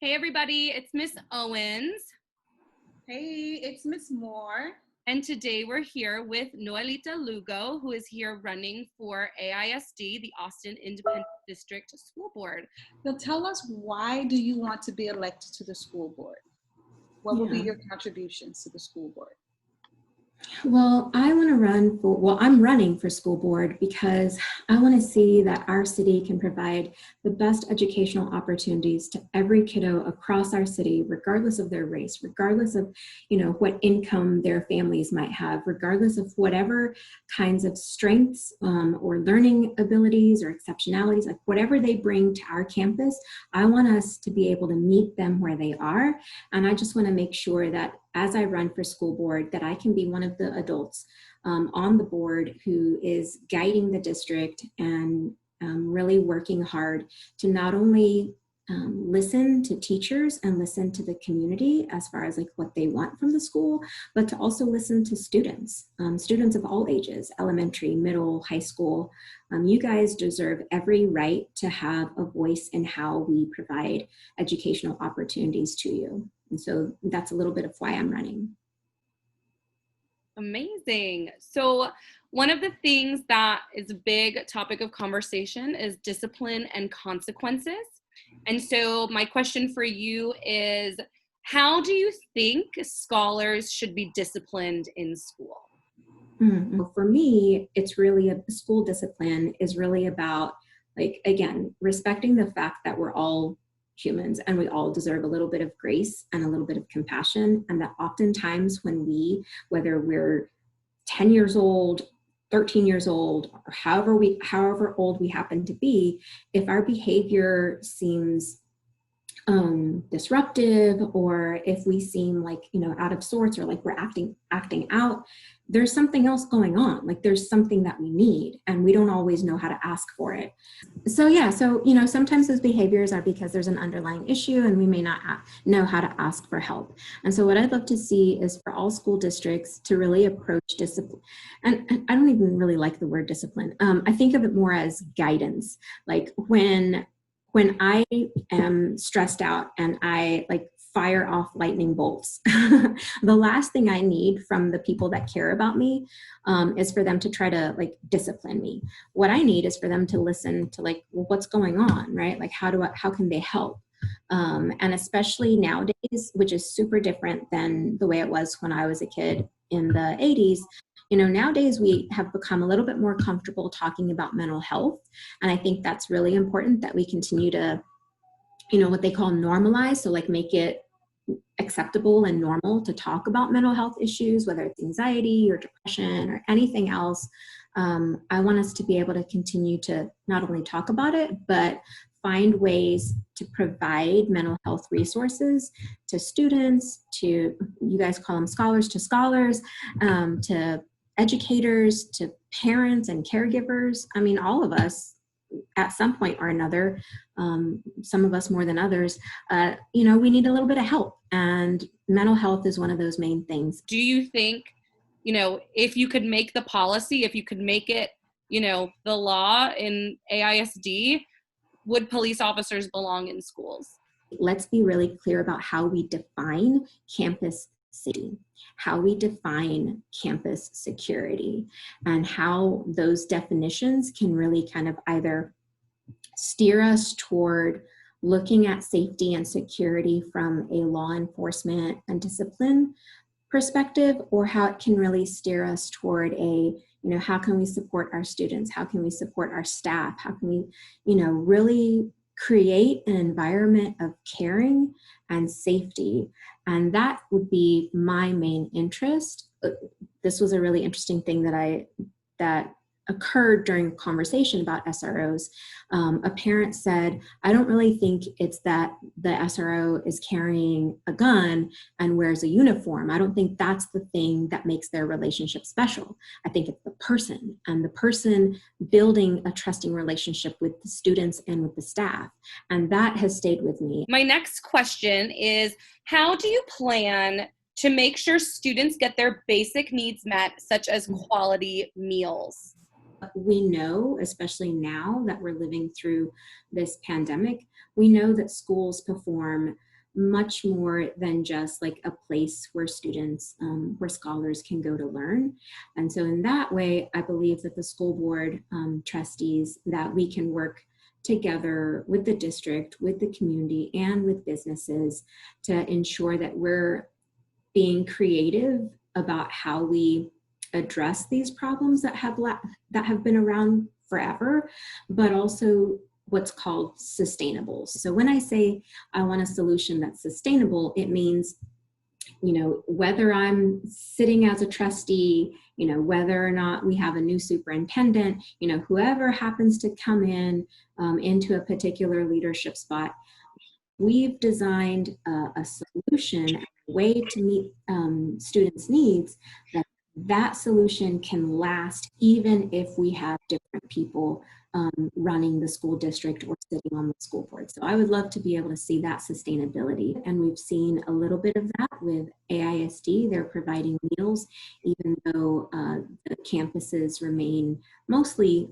Hey everybody, it's Miss Owens. Hey, it's Miss Moore. And today we're here with Noelita Lugo, who is here running for AISD, the Austin Independent District School Board. Now tell us, why do you want to be elected to the school board? What will be your contributions to the school board? Well, I'm running for school board because I want to see that our city can provide the best educational opportunities to every kiddo across our city, regardless of their race, regardless of, what income their families might have, regardless of whatever kinds of strengths or learning abilities or exceptionalities, like whatever they bring to our campus. I want us to be able to meet them where they are. And I just want to make sure that as I run for school board, that I can be one of the adults on the board who is guiding the district and really working hard to not only listen to teachers and listen to the community as far as like what they want from the school, but to also listen to students, students of all ages, elementary, middle, high school. You guys deserve every right to have a voice in how we provide educational opportunities to you. And so that's a little bit of why I'm running. Amazing. So one of the things that is a big topic of conversation is discipline and consequences. And so my question for you is, how do you think scholars should be disciplined in school? Well, for me, it's really school discipline is really about, like, again, respecting the fact that we're all humans and we all deserve a little bit of grace and a little bit of compassion. And that oftentimes when whether we're 10 years old, 13 years old, or however old we happen to be, if our behavior seems disruptive, or if we seem like, out of sorts, or like we're acting out, there's something else going on. Like there's something that we need and we don't always know how to ask for it. So sometimes those behaviors are because there's an underlying issue and we may not know how to ask for help. And so what I'd love to see is for all school districts to really approach discipline. And I don't even really like the word discipline. I think of it more as guidance. Like when I am stressed out and I fire off lightning bolts, the last thing I need from the people that care about me is for them to try to discipline me. What I need is for them to listen to well, what's going on, right? Like how can they help? And especially nowadays, which is super different than the way it was when I was a kid in the 80s. Nowadays we have become a little bit more comfortable talking about mental health. And I think that's really important that we continue to, what they call normalize. So make it acceptable and normal to talk about mental health issues, whether it's anxiety or depression or anything else. I want us to be able to continue to not only talk about it, but find ways to provide mental health resources to students, to, you guys call them scholars, to educators, to parents and caregivers. I mean, all of us at some point or another, some of us more than others, we need a little bit of help, and mental health is one of those main things. Do you think, if you could make the policy, if you could make it, the law in AISD, would police officers belong in schools? Let's be really clear about how we define campus safety, how we define campus security, and how those definitions can really kind of either steer us toward looking at safety and security from a law enforcement and discipline perspective, or how it can really steer us toward how can we support our students? How can we support our staff? How can we, really create an environment of caring and safety? And that would be my main interest. This was a really interesting thing that occurred during a conversation about SROs. A parent said, I don't really think it's that the SRO is carrying a gun and wears a uniform. I don't think that's the thing that makes their relationship special. I think it's the person, and the person building a trusting relationship with the students and with the staff. And that has stayed with me. My next question is, how do you plan to make sure students get their basic needs met, such as quality meals? We know, especially now that we're living through this pandemic, we know that schools perform much more than just like a place where students, where scholars can go to learn. And so in that way, I believe that the school board trustees, that we can work together with the district, with the community, and with businesses to ensure that we're being creative about how we address these problems that have been around forever, but also what's called sustainable. So when I say I want a solution that's sustainable, it means, whether I'm sitting as a trustee, whether or not we have a new superintendent, whoever happens to come in into a particular leadership spot, we've designed a solution, a way to meet students' needs that solution can last even if we have different people running the school district or sitting on the school board. So I would love to be able to see that sustainability. And we've seen a little bit of that with AISD. They're providing meals, even though the campuses remain mostly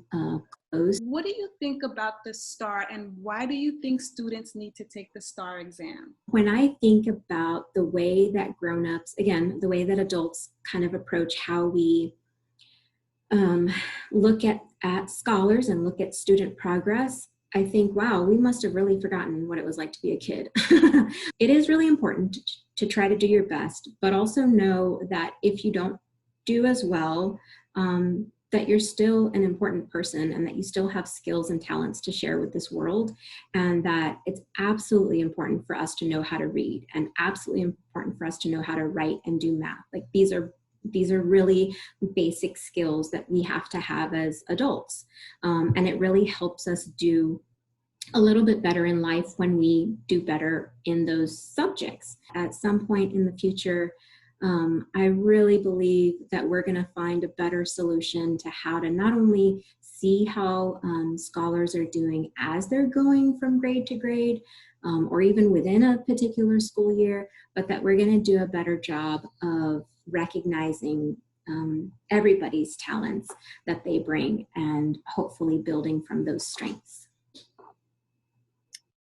closed. What do you think about the STAR, and why do you think students need to take the STAR exam? When I think about the way that grown-ups, again, the way that adults kind of approach how we look at scholars and look at student progress, I think, wow, we must have really forgotten what it was like to be a kid. It is really important to try to do your best, but also know that if you don't do as well, that you're still an important person and that you still have skills and talents to share with this world, and that it's absolutely important for us to know how to read and absolutely important for us to know how to write and do math. Like these are really basic skills that we have to have as adults. And it really helps us do a little bit better in life when we do better in those subjects. At some point in the future, I really believe that we're going to find a better solution to how to not only see how scholars are doing as they're going from grade to grade, or even within a particular school year, but that we're going to do a better job of recognizing everybody's talents that they bring and hopefully building from those strengths.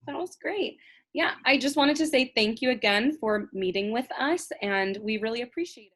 That was great. Yeah, I just wanted to say thank you again for meeting with us, and we really appreciate it.